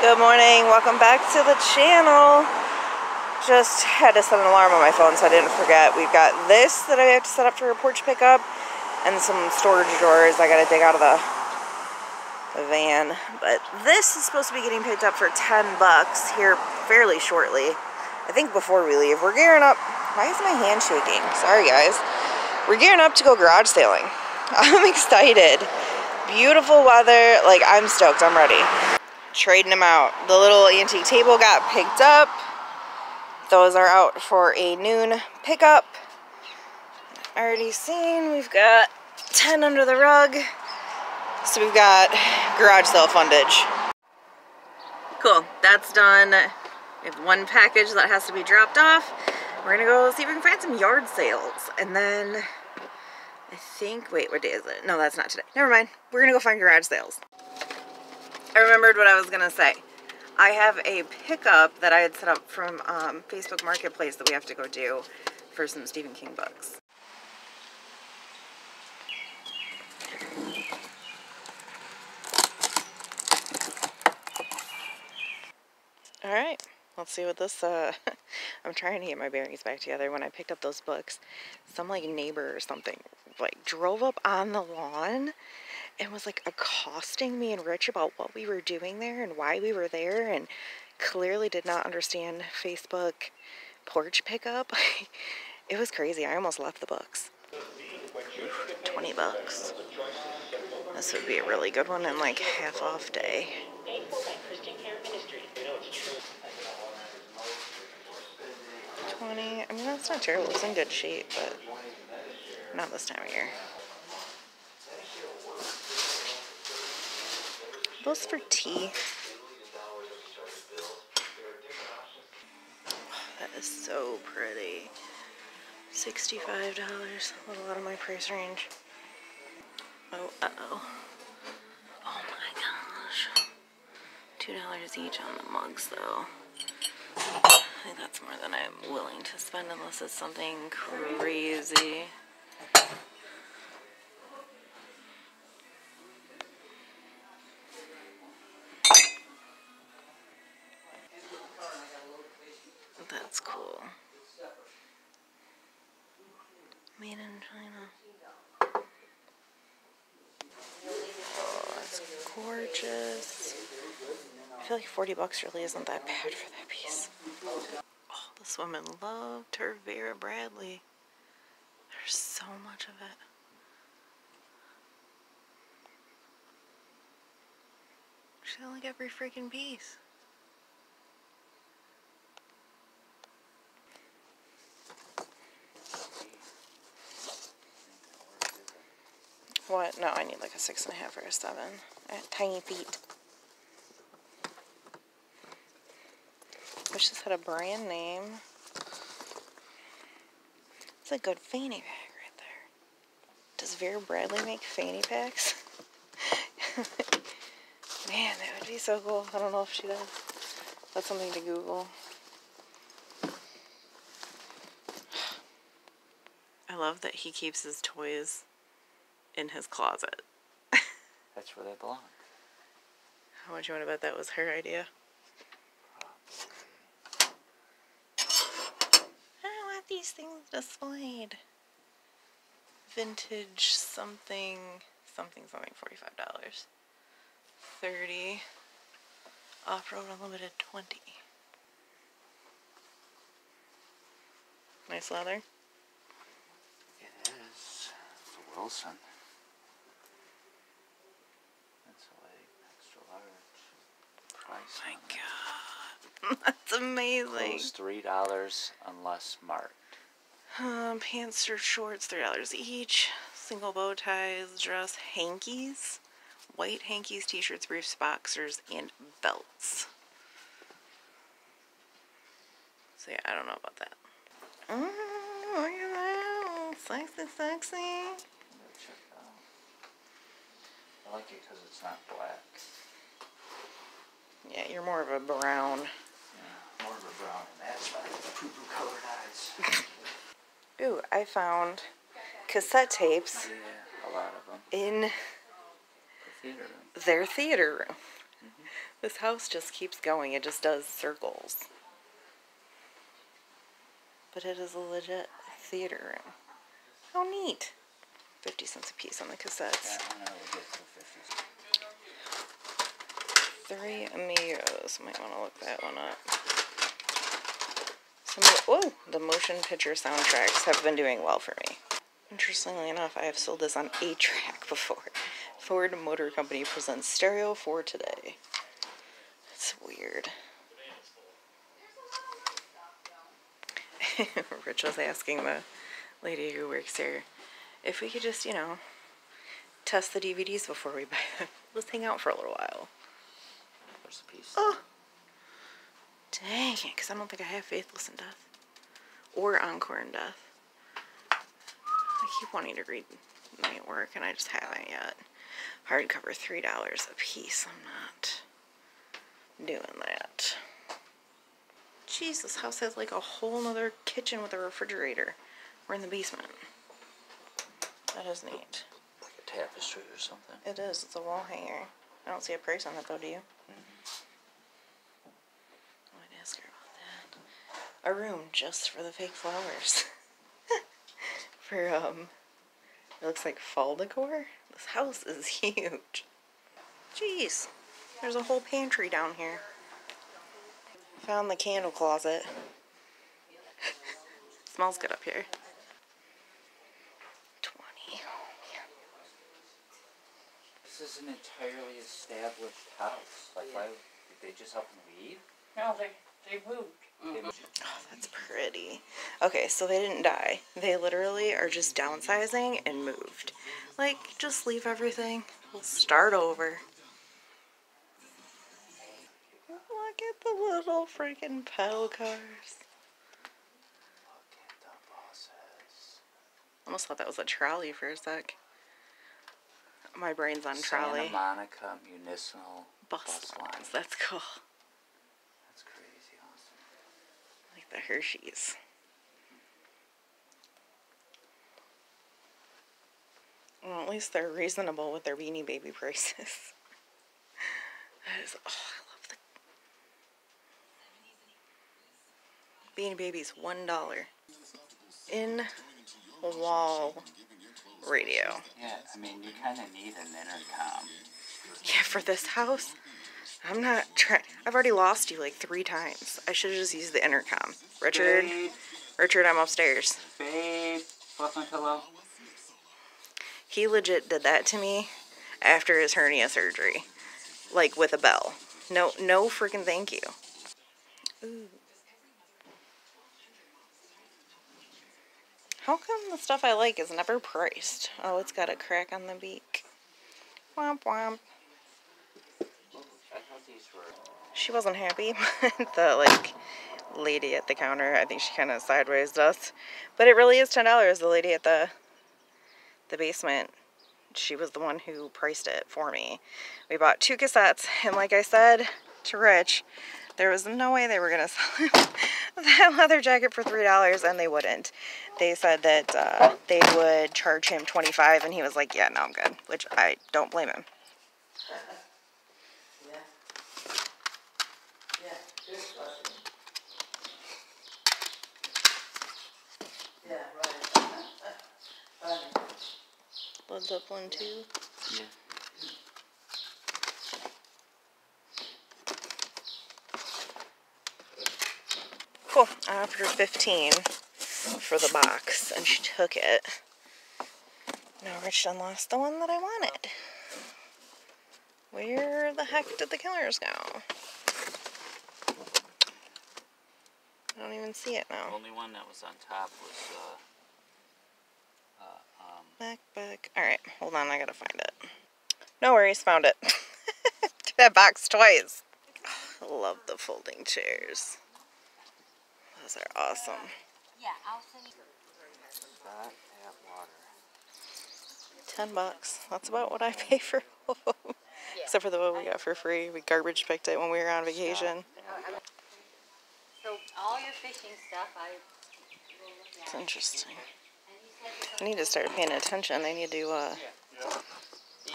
Good morning, welcome back to the channel. Just had to set an alarm on my phone so I didn't forget. We've got this that I have to set up for a porch pickup and some storage drawers I gotta dig out of the van. But this is supposed to be getting picked up for 10 bucks here fairly shortly. I think before we leave. We're gearing up. Why is my hand shaking? Sorry guys. We're gearing up to go garage sailing. I'm excited. Beautiful weather. Like, I'm stoked. I'm ready. Trading them out. The little antique table got picked up. Those are out for a noon pickup. Already seen. We've got 10 under the rug. So we've got garage sale fundage. Cool. That's done. We have one package that has to be dropped off. We're gonna go see if we can find some yard sales. And then I think, wait, what day is it? No, that's not today. Never mind. We're gonna go find garage sales. I remembered what I was gonna say. I have a pickup that I had set up from Facebook Marketplace that we have to go do for some Stephen King books. Alright, let's see what this, I'm trying to get my bearings back together. When I picked up those books, some like neighbor or something like drove up on the lawn and was like accosting me and Rich about what we were doing there and why we were there, and clearly did not understand Facebook porch pickup. It was crazy. I almost left the books. 20 bucks. This would be a really good one and like half off day. 20. I mean, that's not terrible. It's in good shape, but not this time of year. Those for tea. That is so pretty. $65. A little out of my price range. Oh, uh-oh. Oh my gosh. $2 each on the mugs, though. I think that's more than I'm willing to spend unless it's something crazy. That's cool. Made in China. Oh, that's gorgeous. I feel like 40 bucks really isn't that bad for that piece. Oh, this woman loved her Vera Bradley. There's so much of it. She got like every freaking piece. What? No, I need like a 6.5 or a 7. Tiny feet. Wish this had a brand name. It's a good fanny pack right there. Does Vera Bradley make fanny packs? Man, that would be so cool. I don't know if she does. That's something to Google. I love that he keeps his toys in his closet. That's where they belong. How much you want to bet that was her idea? I want these things displayed. Vintage something, $45. 30. Off-road unlimited 20. Nice leather. It is. It's a Wilson. That's a extra large price. Oh my god. That's amazing. Close $3 unless marked. Pants or shorts, $3 each. Single bow ties, dress, hankies. White hankies, t-shirts, briefs, boxers, and belts. So yeah, I don't know about that. Oh, look at that. Sexy, sexy. Check it out. I like it because it's not black. Yeah, you're more of a brown. Yeah, more of a brown. And that's my poo-poo colored eyes. Ooh, I found cassette tapes. Yeah, a lot of them. In The theater room. their theater room. This house just keeps going. It just does circles. But it is a legit theater room. How neat. 50 cents a piece on the cassettes. Yeah, I know, we'll get to 50. Three Amigos. Might want to look that one up. Whoa! The motion picture soundtracks have been doing well for me. Interestingly enough, I have sold this on 8-track before. Ford Motor Company presents stereo for today. It's weird. Rich was asking the lady who works here if we could just, you know, test the DVDs before we buy them. Let's hang out for a little while. There's a piece. Oh! Dang it, because I don't think I have Faithless in Death. Or Encore in Death. I keep wanting to read Night at Work, and I just haven't yet. Hardcover, $3 a piece. I'm not doing that. Jeez, this house has like a whole nother kitchen with a refrigerator. We're in the basement. That is neat. Like a tapestry or something. It is. It's a wall hanger. I don't see a price on it though, do you? I might ask her about that. A room just for the fake flowers. For, it looks like fall decor. This house is huge. Jeez. There's a whole pantry down here. Found the candle closet. Smells good up here. 20. This is an entirely established house. Like, why did they just up and leave? No, they moved. Oh, that's pretty. Okay, so they didn't die. They literally are just downsizing and moved. Like, just leave everything. We'll start over. Look at the little freaking pedal cars. Look at the buses. Almost thought that was a trolley for a sec. My brain's on trolley. Santa Monica Municipal Bus Line. That's cool. That's crazy awesome. Like the Hershey's. Well, at least they're reasonable with their Beanie Baby prices. That is, oh, I love the Beanie Babies, $1. In wall radio. Yeah, I mean, you kind of need an intercom. Yeah, for this house, I'm not trying. I've already lost you like 3 times. I should have just used the intercom. Richard, Babe, Richard, I'm upstairs. babe, fluff my pillow. He legit did that to me after his hernia surgery. Like with a bell. No freaking thank you. Ooh. How come the stuff I like is never priced? Oh, it's got a crack on the beak. Womp womp. I thought these were... She wasn't happy. The, like, lady at the counter, I think she kind of sideways us. But it really is $10. The lady at the basement, she was the one who priced it for me. We bought 2 cassettes, and like I said to Rich, there was no way they were going to sell him that leather jacket for $3, and they wouldn't. They said that they would charge him $25, and he was like, yeah, no, I'm good, which I don't blame him. Led Zeppelin 2. Yeah. Cool. I offered her $15 for the box, and she took it. Now Rich done lost the one that I wanted. Where the heck did the killers go? I don't even see it The now. only one that was on top was, Back. Alright, hold on, I gotta find it. No worries, found it. Did that box twice. I love the folding chairs. Those are awesome. Yeah, I'll send you. hot tap water. $10. That's about what I pay for home. Except for the one we got for free. We garbage picked it when we were on vacation. So all your fishing stuff, It's interesting. I need to start paying attention. I need to, You know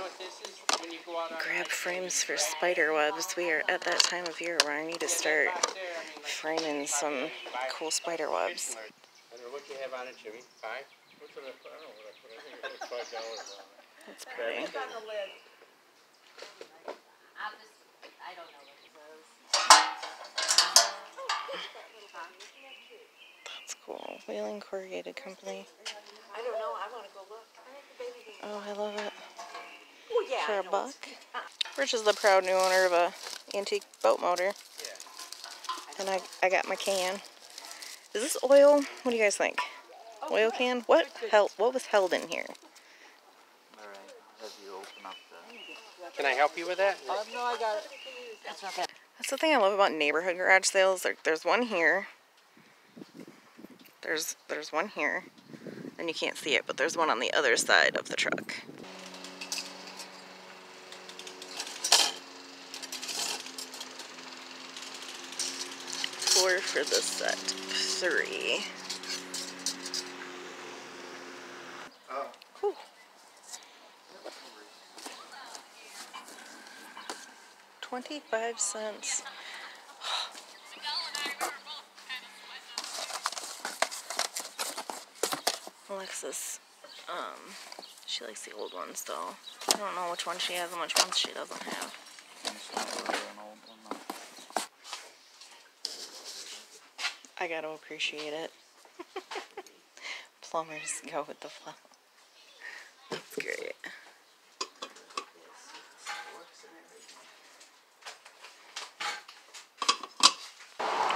what this is? grab frames for spider webs. We are at that time of year where I need to start framing some cool spider webs. What you have on it, Jimmy? $5? What's it? I don't know what I put. I think I put $5 on it. That's pretty. I don't know what it is. That's cool. Wheeling Corrugated Company. I don't know. I want to go look. Oh, I love it. Oh, yeah. For $1. Rich is the proud new owner of a antique boat motor. And I got my can. Is this oil? What do you guys think? Oil can? What was held in here? Alright, I'll have you open up the... Can I help you with that? No, I got it. That's okay. That's the thing I love about neighborhood garage sales. There's one here. There's one here. And you can't see it, but there's one on the other side of the truck. $4 for the set. 3. Cool. 25 cents. Alexis, she likes the old ones though. I don't know which one she has and which ones she doesn't have. I gotta appreciate it. Plumbers go with the flow. That's great.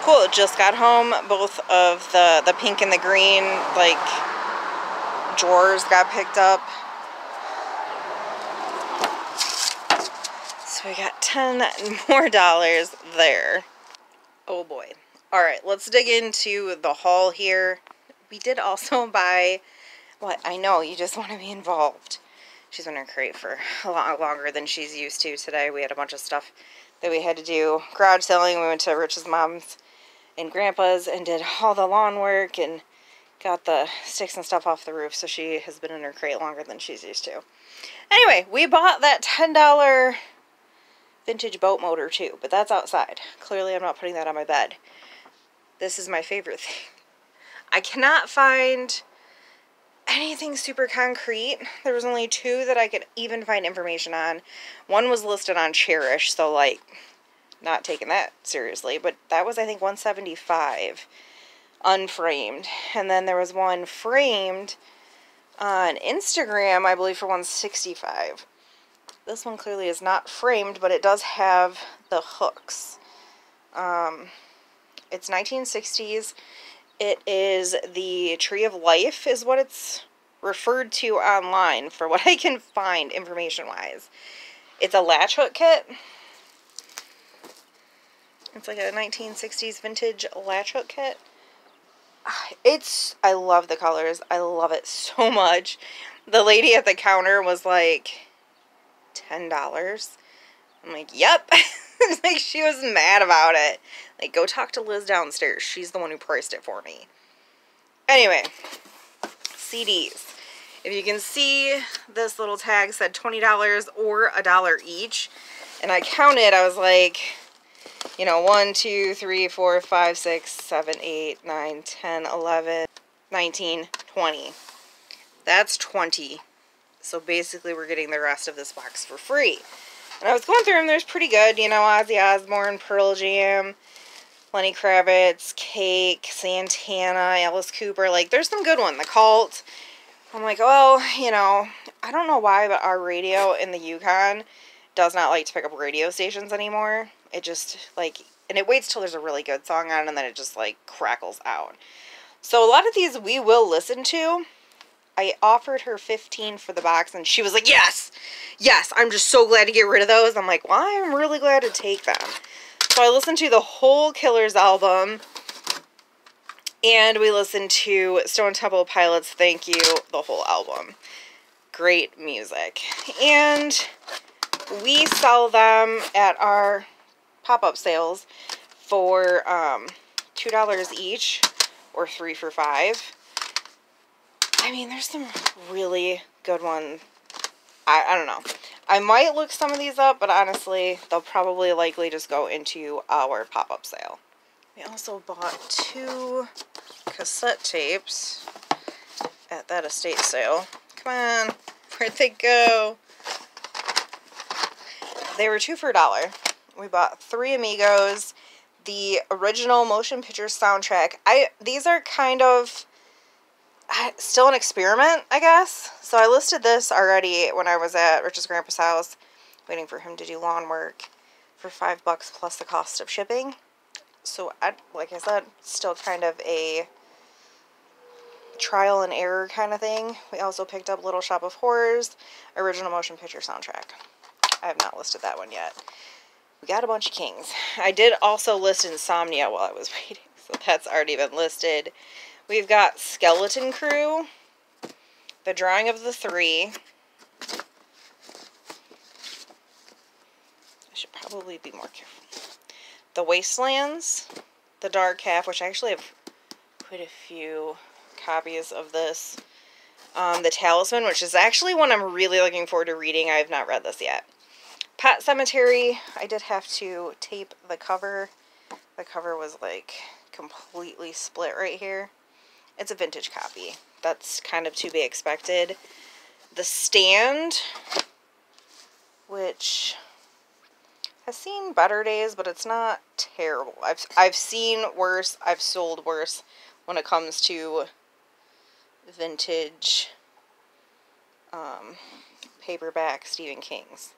Cool, just got home. Both of the pink and the green, like, drawers got picked up. So we got $10 more there. Oh boy. Alright, let's dig into the haul here. We did also buy, what, I know, you just want to be involved. She's been in her crate for a lot longer than she's used to today. We had a bunch of stuff that we had to do. Garage selling, we went to Rich's mom's and grandpa's and did all the lawn work and got the sticks and stuff off the roof, so she has been in her crate longer than she's used to. Anyway, we bought that $10 vintage boat motor too, but that's outside. Clearly I'm not putting that on my bed. This is my favorite thing. I cannot find anything super concrete. There was only 2 that I could even find information on. One was listed on Cherish, so like, not taking that seriously, but that was, I think, $175 unframed. And then there was one framed on Instagram, I believe, for $165. This one clearly is not framed, but it does have the hooks. It's 1960s. It is the Tree of Life is what it's referred to online for what I can find information-wise. It's a latch hook kit. It's like a 1960s vintage latch hook kit. I love the colors. I love it so much. The lady at the counter was like, $10. I'm like, yep. Like, she was mad about it. Like, go talk to Liz downstairs. She's the one who priced it for me. Anyway, CDs. If you can see, this little tag said $20 or $1 each. And I counted, I was like, you know, 1, 2, 3, 4, 5, 6, 7, 8, 9, 10, 11, 19, 20. That's 20. So basically we're getting the rest of this box for free. And I was going through them, there's pretty good, you know, Ozzy Osbourne, Pearl Jam, Lenny Kravitz, Cake, Santana, Alice Cooper, like, there's some good ones. The Cult. I'm like, well, you know, I don't know why, but our radio in the Yukon does not like to pick up radio stations anymore. It just, like, and it waits till there's a really good song on, and then it just, like, crackles out. So a lot of these we will listen to. I offered her $15 for the box, and she was like, yes, yes, I'm just so glad to get rid of those. I'm like, well, I'm really glad to take them. So I listened to the whole Killers album, and we listened to Stone Temple Pilots' Thank You, the whole album. Great music. And we sell them at our pop-up sales for $2 each, or 3 for $5. I mean, there's some really good ones. I don't know. I might look some of these up, but honestly, they'll probably likely just go into our pop-up sale. We also bought 2 cassette tapes at that estate sale. Come on, where'd they go? They were 2 for $1. We bought 3 Amigos, the original motion picture soundtrack. These are kind of still an experiment, I guess. So I listed this already when I was at Rich's grandpa's house, waiting for him to do lawn work for $5 plus the cost of shipping. So like I said, still kind of a trial and error kind of thing. We also picked up Little Shop of Horrors, original motion picture soundtrack. I have not listed that one yet. We got a bunch of Kings. I did also list Insomnia while I was waiting, so that's already been listed. We've got Skeleton Crew, The Drawing of the Three. I should probably be more careful. The Wastelands, The Dark Half, which I actually have quite a few copies of this. The Talisman, which is actually one I'm really looking forward to reading. I have not read this yet. Pet Cemetery, I did have to tape the cover. The cover was like completely split right here. It's a vintage copy. That's kind of to be expected. The Stand, which has seen better days, but it's not terrible. I've seen worse. I've sold worse when it comes to vintage paperback Stephen King's.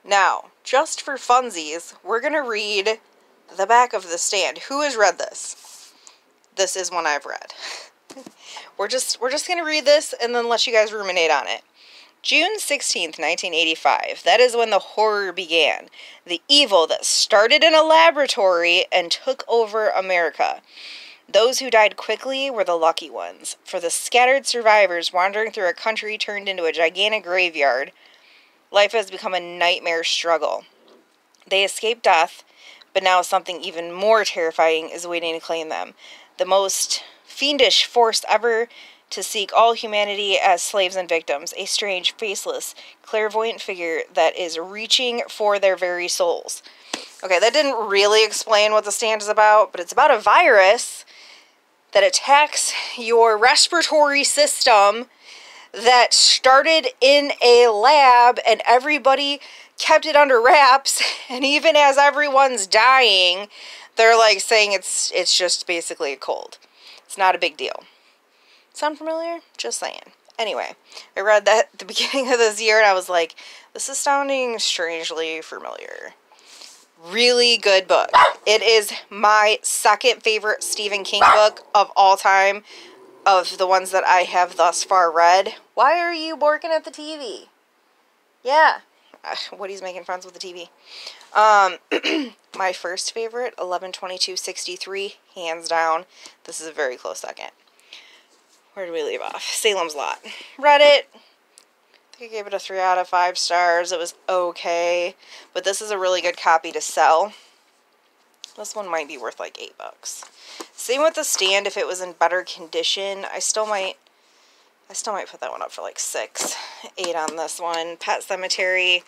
Now, just for funsies, we're going to read the back of The Stand. Who has read this? This is one I've read. We're just going to read this and then let you guys ruminate on it. June 16th, 1985. That is when the horror began. The evil that started in a laboratory and took over America. Those who died quickly were the lucky ones. For the scattered survivors wandering through a country turned into a gigantic graveyard, life has become a nightmare struggle. They escaped death, but now something even more terrifying is waiting to claim them. The most fiendish force ever to seek all humanity as slaves and victims. A strange, faceless, clairvoyant figure that is reaching for their very souls. Okay, that didn't really explain what The Stand is about, but it's about a virus that attacks your respiratory system that started in a lab and everybody kept it under wraps, and even as everyone's dying, they're like saying it's just basically a cold. It's not a big deal. Sound familiar? Just saying. Anyway, I read that at the beginning of this year and I was like, this is sounding strangely familiar. Really good book. It is my second favorite Stephen King book of all time. Of the ones that I have thus far read. Why are you barking at the TV? Yeah. Woody's making friends with the TV. My first favorite, 11/22/63, hands down. This is a very close second. Where did we leave off? Salem's Lot. Read it. I think I gave it a 3 out of 5 stars. It was okay. But this is a really good copy to sell. This one might be worth like $8. Same with The Stand. If it was in better condition, I still might put that one up for like 6, 8 on this one. Pet Cemetery,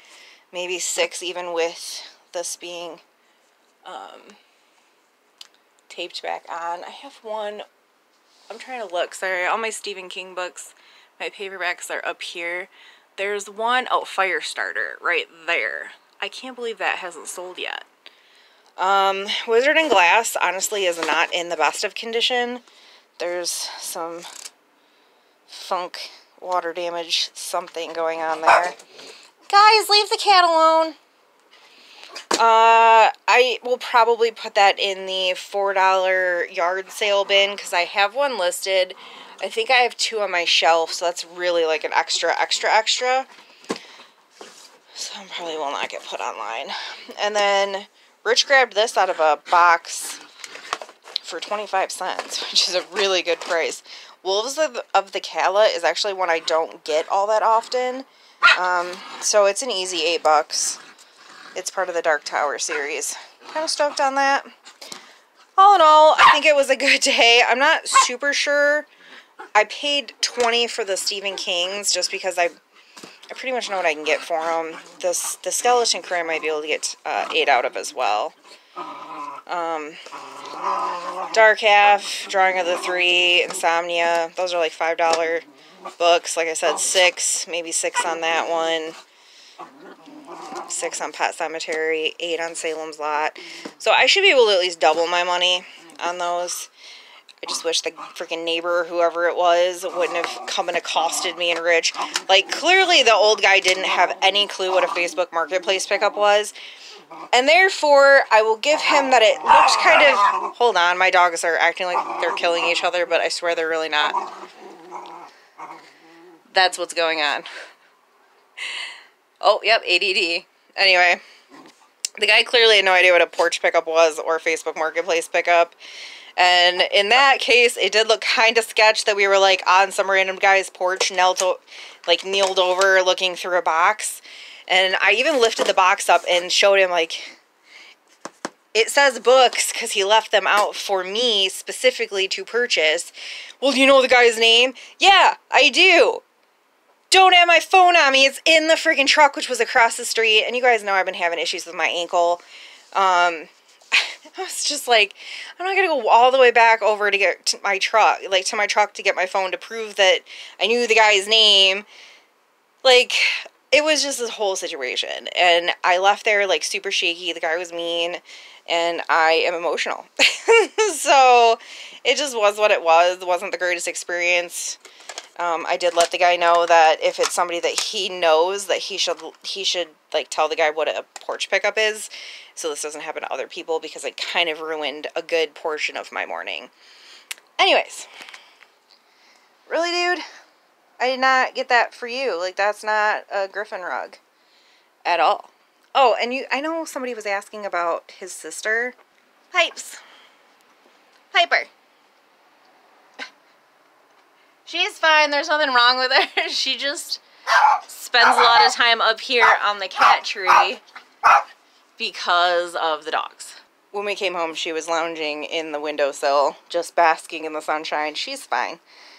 maybe 6, even with this being taped back on. I have one. I'm trying to look. Sorry, all my Stephen King books, my paperbacks are up here. There's one, oh, Firestarter, right there. I can't believe that hasn't sold yet. Wizard and Glass, honestly, is not in the best of condition. There's some funk, water damage, something going on there. Guys, leave the cat alone. I will probably put that in the $4 yard sale bin because I have one listed. I think I have 2 on my shelf, so that's really like an extra. So I probably will not get put online. And then Rich grabbed this out of a box for 25 cents, which is a really good price. Wolves of the Cala is actually one I don't get all that often. So it's an easy $8. It's part of the Dark Tower series. Kind of stoked on that. All in all, I think it was a good day. I'm not super sure. I paid $20 for the Stephen King's just because I I pretty much know what I can get for them. The skeleton crew I might be able to get 8 out of as well. Dark Half, Drawing of the Three, Insomnia. Those are like $5 books. Like I said, 6, maybe 6 on that one. 6 on Pet Cemetery, 8 on Salem's Lot. So I should be able to at least double my money on those. I just wish the freaking neighbor, whoever it was, wouldn't have come and accosted me and Rich. Like, clearly the old guy didn't have any clue what a Facebook Marketplace pickup was. And therefore, I will give him that it looks kind of... Hold on, my dogs are acting like they're killing each other, but I swear they're really not. That's what's going on. Oh, yep, ADD. Anyway, the guy clearly had no idea what a porch pickup was or Facebook Marketplace pickup. And in that case, it did look kind of sketch that we were like on some random guy's porch, kneeled over looking through a box. And I even lifted the box up and showed him, like, it says books because he left them out for me specifically to purchase. Well, do you know the guy's name? Yeah, I do. Don't have my phone on me. It's in the freaking truck, which was across the street. And you guys know I've been having issues with my ankle. I was just like, I'm not going to go all the way back over to get to my truck, to my truck to get my phone to prove that I knew the guy's name. Like, it was just this whole situation. And I left there, like, super shaky. The guy was mean. And I am emotional. So, it just was what it was. It wasn't the greatest experience. I did let the guy know that if it's somebody that he knows, that he should like tell the guy what a porch pickup is, so this doesn't happen to other people, because it kind of ruined a good portion of my morning. Anyways, really, dude, I did not get that for you. Like, that's not a Griffin rug at all. Oh, and I know somebody was asking about his sister. Pipes. Piper. She's fine. There's nothing wrong with her. She just spends a lot of time up here on the cat tree because of the dogs. When we came home, she was lounging in the windowsill, just basking in the sunshine. She's fine.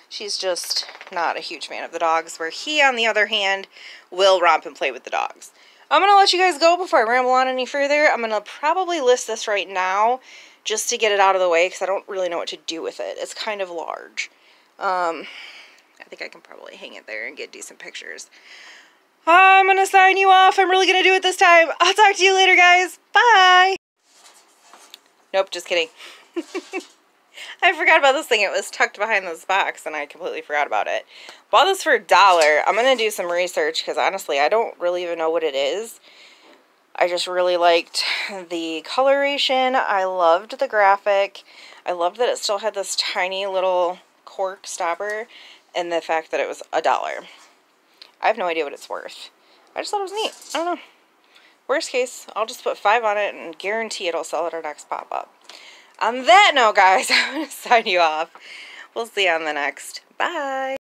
She's just not a huge fan of the dogs, where he, on the other hand, will romp and play with the dogs. I'm going to let you guys go before I ramble on any further. I'm going to probably list this right now just to get it out of the way, because I don't really know what to do with it. It's kind of large. I think I can probably hang it there and get decent pictures. I'm going to sign you off. I'm really going to do it this time. I'll talk to you later, guys. Bye. Nope, just kidding. I forgot about this thing. It was tucked behind this box, and I completely forgot about it. Bought this for $1. I'm going to do some research, because honestly, I don't really even know what it is. I just really liked the coloration. I loved the graphic. I loved that it still had this tiny little cork stopper, and the fact that it was $1. I have no idea what it's worth. I just thought it was neat. I don't know. Worst case, I'll just put 5 on it and guarantee it'll sell at our next pop-up. On that note, guys, I'm going to sign you off. We'll see you on the next. Bye.